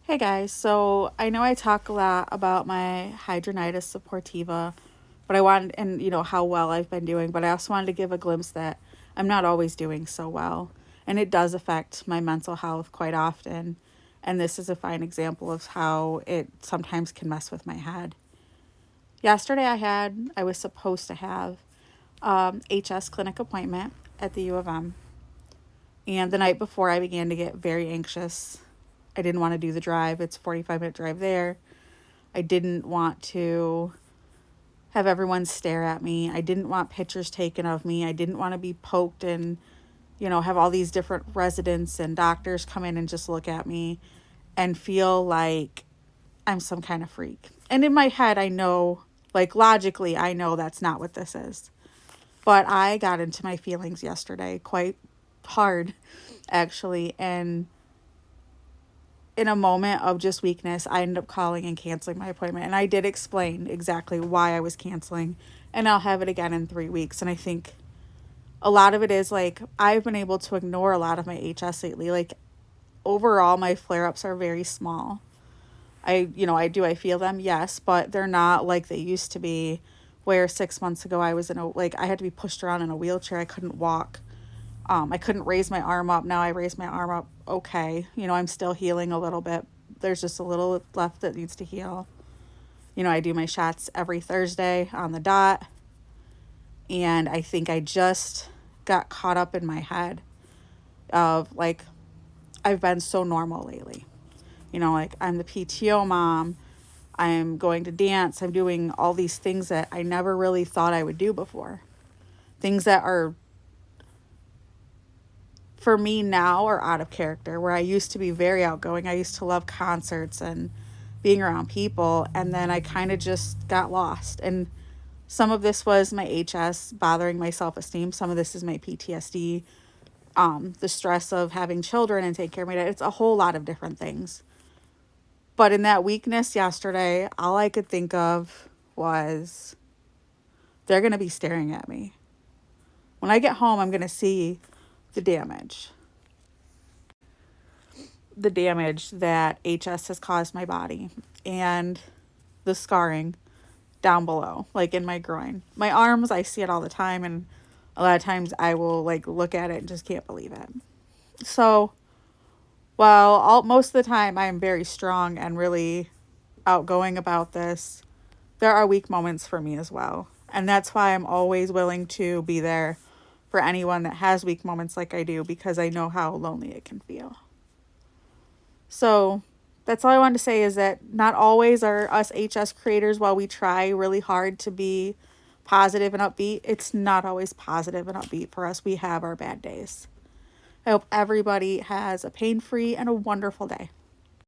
Hey guys, so I know I talk a lot about my hidradenitis supportiva, but I wanted, and how well I've been doing, but I also wanted to give a glimpse that I'm not always doing so well. And it does affect my mental health quite often. And this is a fine example of how it sometimes can mess with my head. Yesterday I was supposed to have HS clinic appointment at the U of M. And the night before I began to get very anxious. I didn't want to do the drive. It's a 45-minute drive there. I didn't want to have everyone stare at me. I didn't want pictures taken of me. I didn't want to be poked and, have all these different residents and doctors come in and just look at me and feel like I'm some kind of freak. And in my head, I know, like logically, I know that's not what this is. But I got into my feelings yesterday quite hard, actually. And in a moment of just weakness, I ended up calling and canceling my appointment. And I did explain exactly why I was canceling. And I'll have it again in 3 weeks. And I think a lot of it is like I've been able to ignore a lot of my HS lately. Like overall, my flare ups are very small. I feel them, yes, but they're not like they used to be. Where 6 months ago I was I had to be pushed around in a wheelchair. I couldn't walk. I couldn't raise my arm up. Now I raise my arm up okay. I'm still healing a little bit. There's just a little left that needs to heal. I do my shots every Thursday on the dot. And I think I just got caught up in my head of like, I've been so normal lately. Like I'm the PTO mom. I'm going to dance. I'm doing all these things that I never really thought I would do before. Things that are for me now are out of character, where I used to be very outgoing. I used to love concerts and being around people, and then I kind of just got lost. And some of this was my HS bothering my self-esteem. Some of this is my PTSD, the stress of having children and taking care of my dad. It's a whole lot of different things. But in that weakness yesterday, all I could think of was they're going to be staring at me. When I get home, I'm going to see the damage. The damage that HS has caused my body and the scarring down below, like in my groin. My arms, I see it all the time, and a lot of times I will like look at it and just can't believe it. So, while most of the time I am very strong and really outgoing about this, there are weak moments for me as well. And that's why I'm always willing to be there for anyone that has weak moments like I do, because I know how lonely it can feel. So that's all I wanted to say, is that not always are us HS creators, while we try really hard to be positive and upbeat, it's not always positive and upbeat for us. We have our bad days. I hope everybody has a pain-free and a wonderful day.